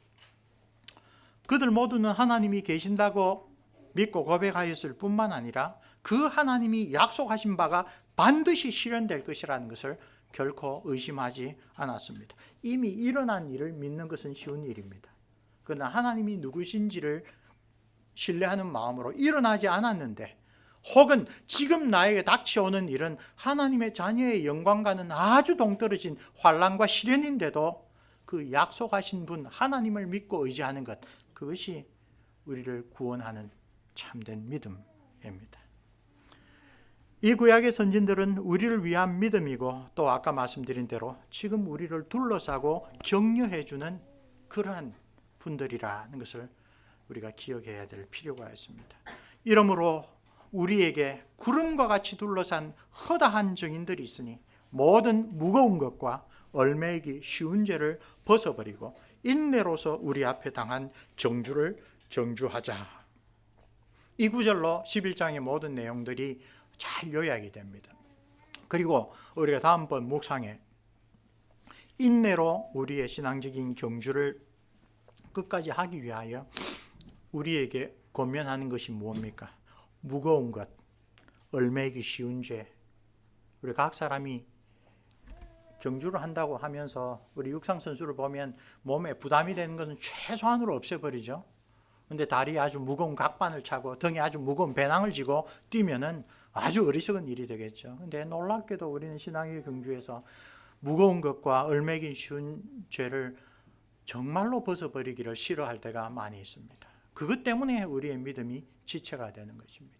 그들 모두는 하나님이 계신다고 믿고 고백하였을 뿐만 아니라 그 하나님이 약속하신 바가 반드시 실현될 것이라는 것을 결코 의심하지 않았습니다. 이미 일어난 일을 믿는 것은 쉬운 일입니다. 그러나 하나님이 누구신지를 신뢰하는 마음으로 일어나지 않았는데, 혹은 지금 나에게 닥쳐오는 일은 하나님의 자녀의 영광과는 아주 동떨어진 환난과 시련인데도 그 약속하신 분 하나님을 믿고 의지하는 것, 그것이 우리를 구원하는 참된 믿음입니다. 이 구약의 선진들은 우리를 위한 믿음이고, 또 아까 말씀드린 대로 지금 우리를 둘러싸고 격려해 주는 그러한 분들이라는 것을 우리가 기억해야 될 필요가 있습니다. 이러므로 우리에게 구름과 같이 둘러싼 허다한 증인들이 있으니 모든 무거운 것과 얽매이기 쉬운 죄를 벗어버리고 인내로서 우리 앞에 당한 경주를 정주하자. 이 구절로 11장의 모든 내용들이 잘 요약이 됩니다. 그리고 우리가 다음번 묵상에 인내로 우리의 신앙적인 경주를 끝까지 하기 위하여 우리에게 권면하는 것이 무엇입니까? 무거운 것, 얽매이기 쉬운 죄. 우리 각 사람이 경주를 한다고 하면서 우리 육상 선수를 보면 몸에 부담이 되는 것은 최소한으로 없애버리죠. 근데 다리에 아주 무거운 각반을 차고 등에 아주 무거운 배낭을 지고 뛰면은 아주 어리석은 일이 되겠죠. 근데 놀랍게도 우리는 신앙의 경주에서 무거운 것과 얽매이기 쉬운 죄를 정말로 벗어버리기를 싫어할 때가 많이 있습니다. 그것 때문에 우리의 믿음이 지체가 되는 것입니다.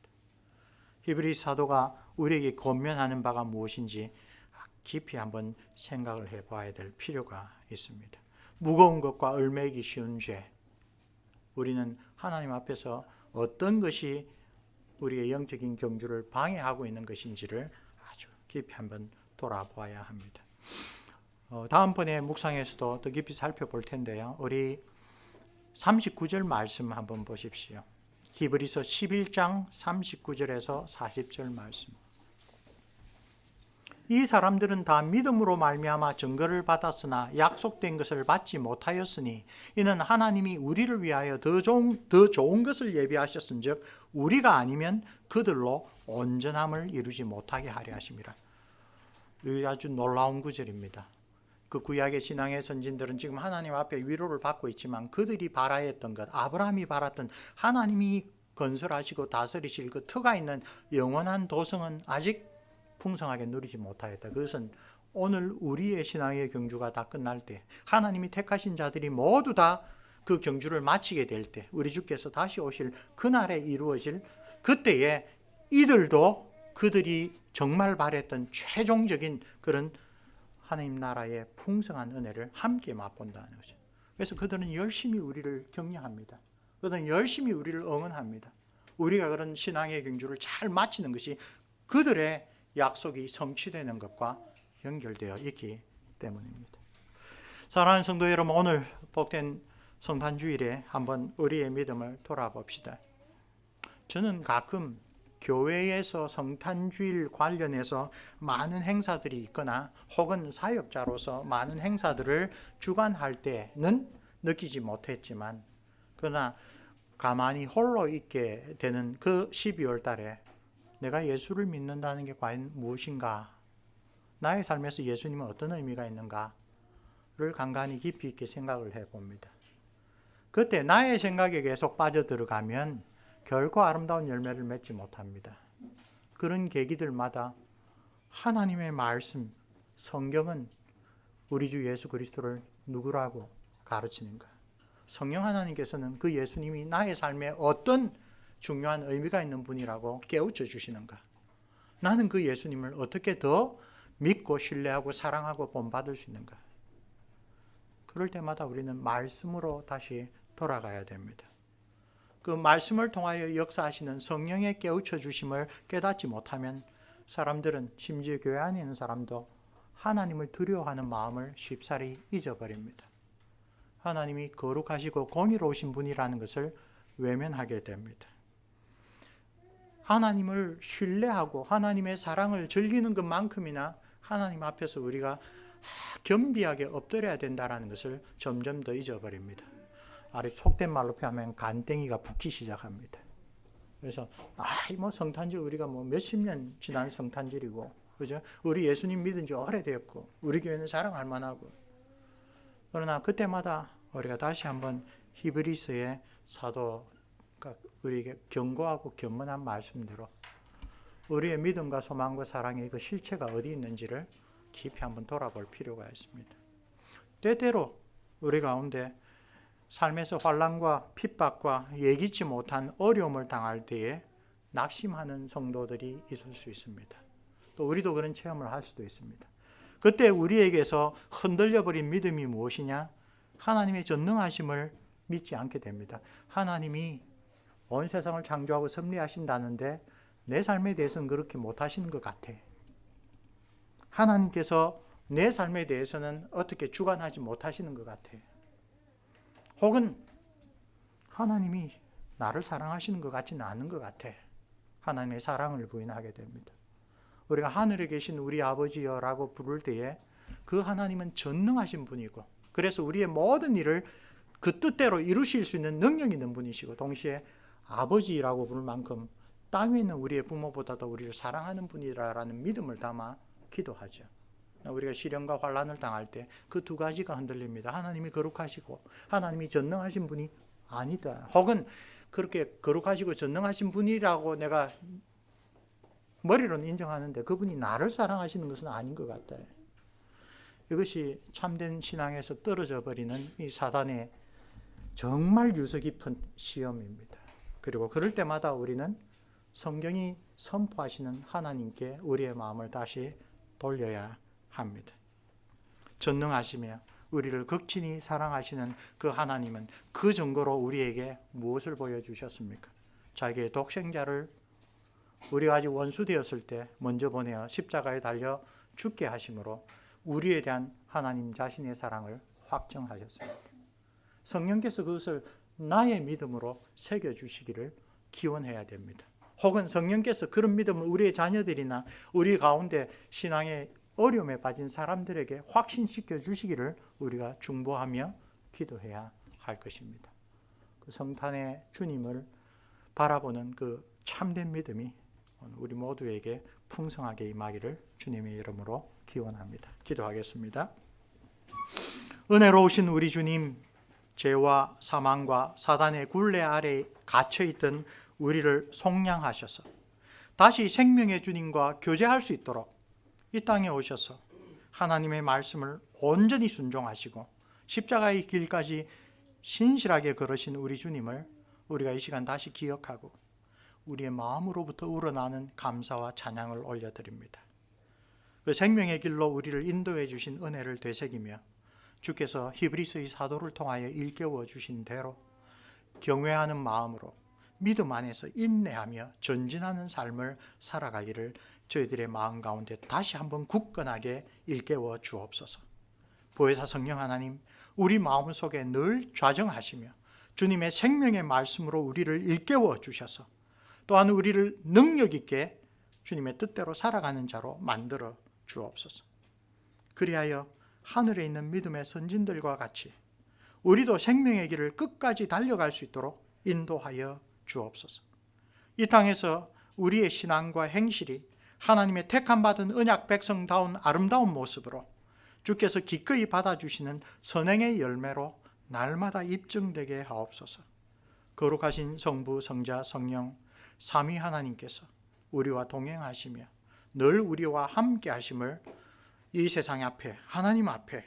히브리 사도가 우리에게 권면하는 바가 무엇인지 깊이 한번 생각을 해봐야 될 필요가 있습니다. 무거운 것과 얽매이기 쉬운 죄, 우리는 하나님 앞에서 어떤 것이 우리의 영적인 경주를 방해하고 있는 것인지를 아주 깊이 한번 돌아봐야 합니다. 다음번에 묵상에서도 더 깊이 살펴볼 텐데요. 우리 39절 말씀 한번 보십시오. 히브리서 11장 39절에서 40절 말씀. 이 사람들은 다 믿음으로 말미암아 증거를 받았으나 약속된 것을 받지 못하였으니 이는 하나님이 우리를 위하여 더 좋은 것을 예비하셨은즉 우리가 아니면 그들로 온전함을 이루지 못하게 하려 하심이라. 이 아주 놀라운 구절입니다. 그 구약의 신앙의 선진들은 지금 하나님 앞에 위로를 받고 있지만 그들이 바라했던 것, 아브라함이 바랐던 하나님이 건설하시고 다스리실 그 터가 있는 영원한 도성은 아직 풍성하게 누리지 못하였다. 그것은 오늘 우리의 신앙의 경주가 다 끝날 때, 하나님이 택하신 자들이 모두 다 그 경주를 마치게 될 때, 우리 주께서 다시 오실 그날에 이루어질 그때에 이들도 그들이 정말 바랬던 최종적인 그런 하나님 나라의 풍성한 은혜를 함께 맛본다는 거죠. 그래서 그들은 열심히 우리를 격려합니다. 그들은 열심히 우리를 응원합니다. 우리가 그런 신앙의 경주를 잘 마치는 것이 그들의 약속이 성취되는 것과 연결되어 있기 때문입니다. 사랑하는 성도 여러분, 오늘 복된 성탄주일에 한번 우리의 믿음을 돌아봅시다. 저는 가끔 교회에서 성탄주일 관련해서 많은 행사들이 있거나 혹은 사역자로서 많은 행사들을 주관할 때는 느끼지 못했지만, 그러나 가만히 홀로 있게 되는 그 12월 달에 내가 예수를 믿는다는 게 과연 무엇인가, 나의 삶에서 예수님은 어떤 의미가 있는가를 간간히 깊이 있게 생각을 해봅니다. 그때 나의 생각에 계속 빠져들어가면 결코 아름다운 열매를 맺지 못합니다. 그런 계기들마다 하나님의 말씀, 성경은 우리 주 예수 그리스도를 누구라고 가르치는가? 성령 하나님께서는 그 예수님이 나의 삶에 어떤 중요한 의미가 있는 분이라고 깨우쳐 주시는가? 나는 그 예수님을 어떻게 더 믿고 신뢰하고 사랑하고 본받을 수 있는가? 그럴 때마다 우리는 말씀으로 다시 돌아가야 됩니다. 그 말씀을 통하여 역사하시는 성령의 깨우쳐 주심을 깨닫지 못하면 사람들은, 심지어 교회 안에 있는 사람도 하나님을 두려워하는 마음을 쉽사리 잊어버립니다. 하나님이 거룩하시고 공의로우신 분이라는 것을 외면하게 됩니다. 하나님을 신뢰하고 하나님의 사랑을 즐기는 것만큼이나 하나님 앞에서 우리가 겸비하게 엎드려야 된다는 것을 점점 더 잊어버립니다. 아래 속된 말로 표하면 간땡이가 붓기 시작합니다. 그래서 성탄절 우리가 몇십 년 지난 성탄절이고, 그죠? 우리 예수님 믿은 지 오래되었고, 우리 교회는 자랑할 만하고. 그러나 그때마다 우리가 다시 한번 히브리서의 사도가 우리에게 경고하고 견문한 말씀대로 우리의 믿음과 소망과 사랑의 그 실체가 어디 있는지를 깊이 한번 돌아볼 필요가 있습니다. 때때로 우리 가운데 삶에서 환난과 핍박과 예기치 못한 어려움을 당할 때에 낙심하는 성도들이 있을 수 있습니다. 또 우리도 그런 체험을 할 수도 있습니다. 그때 우리에게서 흔들려버린 믿음이 무엇이냐? 하나님의 전능하심을 믿지 않게 됩니다. 하나님이 온 세상을 창조하고 섭리하신다는데 내 삶에 대해서는 그렇게 못하시는 것 같아. 하나님께서 내 삶에 대해서는 어떻게 주관하지 못하시는 것 같아. 혹은 하나님이 나를 사랑하시는 것 같지는 않은 것 같아. 하나님의 사랑을 부인하게 됩니다. 우리가 하늘에 계신 우리 아버지여라고 부를 때에 그 하나님은 전능하신 분이고, 그래서 우리의 모든 일을 그 뜻대로 이루실 수 있는 능력 있는 분이시고, 동시에 아버지라고 부를 만큼 땅에 있는 우리의 부모보다도 우리를 사랑하는 분이라는 믿음을 담아 기도하죠. 우리가 시련과 환난을 당할 때 그 두 가지가 흔들립니다. 하나님이 거룩하시고 하나님이 전능하신 분이 아니다. 혹은 그렇게 거룩하시고 전능하신 분이라고 내가 머리로는 인정하는데 그분이 나를 사랑하시는 것은 아닌 것 같다. 이것이 참된 신앙에서 떨어져 버리는 이 사단의 정말 유서 깊은 시험입니다. 그리고 그럴 때마다 우리는 성경이 선포하시는 하나님께 우리의 마음을 다시 돌려야 합니다. 전능하시며 우리를 극진히 사랑하시는 그 하나님은 그 증거로 우리에게 무엇을 보여주셨습니까? 자기의 독생자를 우리가 아직 원수 되었을 때 먼저 보내어 십자가에 달려 죽게 하심으로 우리에 대한 하나님 자신의 사랑을 확정하셨습니다. 성령께서 그것을 나의 믿음으로 새겨주시기를 기원해야 됩니다. 혹은 성령께서 그런 믿음을 우리의 자녀들이나 우리 가운데 신앙의 어려움에 빠진 사람들에게 확신시켜 주시기를 우리가 중보하며 기도해야 할 것입니다. 그 성탄의 주님을 바라보는 그 참된 믿음이 우리 모두에게 풍성하게 임하기를 주님의 이름으로 기원합니다. 기도하겠습니다. 은혜로우신 우리 주님, 죄와 사망과 사단의 굴레 아래에 갇혀있던 우리를 속량하셔서 다시 생명의 주님과 교제할 수 있도록 이 땅에 오셔서 하나님의 말씀을 온전히 순종하시고 십자가의 길까지 신실하게 걸으신 우리 주님을 우리가 이 시간 다시 기억하고 우리의 마음으로부터 우러나는 감사와 찬양을 올려드립니다. 그 생명의 길로 우리를 인도해 주신 은혜를 되새기며 주께서 히브리서의 사도를 통하여 일깨워 주신 대로 경외하는 마음으로 믿음 안에서 인내하며 전진하는 삶을 살아가기를 저희들의 마음 가운데 다시 한번 굳건하게 일깨워 주옵소서. 보혜사 성령 하나님, 우리 마음 속에 늘 좌정하시며 주님의 생명의 말씀으로 우리를 일깨워 주셔서 또한 우리를 능력 있게 주님의 뜻대로 살아가는 자로 만들어 주옵소서. 그리하여 하늘에 있는 믿음의 선진들과 같이 우리도 생명의 길을 끝까지 달려갈 수 있도록 인도하여 주옵소서. 이 땅에서 우리의 신앙과 행실이 하나님의 택함 받은 언약 백성다운 아름다운 모습으로 주께서 기꺼이 받아주시는 선행의 열매로 날마다 입증되게 하옵소서. 거룩하신 성부, 성자, 성령 삼위 하나님께서 우리와 동행하시며 늘 우리와 함께 하심을 이 세상 앞에, 하나님 앞에,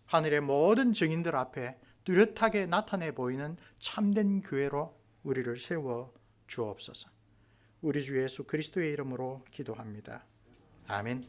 하늘의 모든 증인들 앞에 뚜렷하게 나타내 보이는 참된 교회로 우리를 세워 주옵소서. 우리 주 예수 그리스도의 이름으로 기도합니다. 아멘.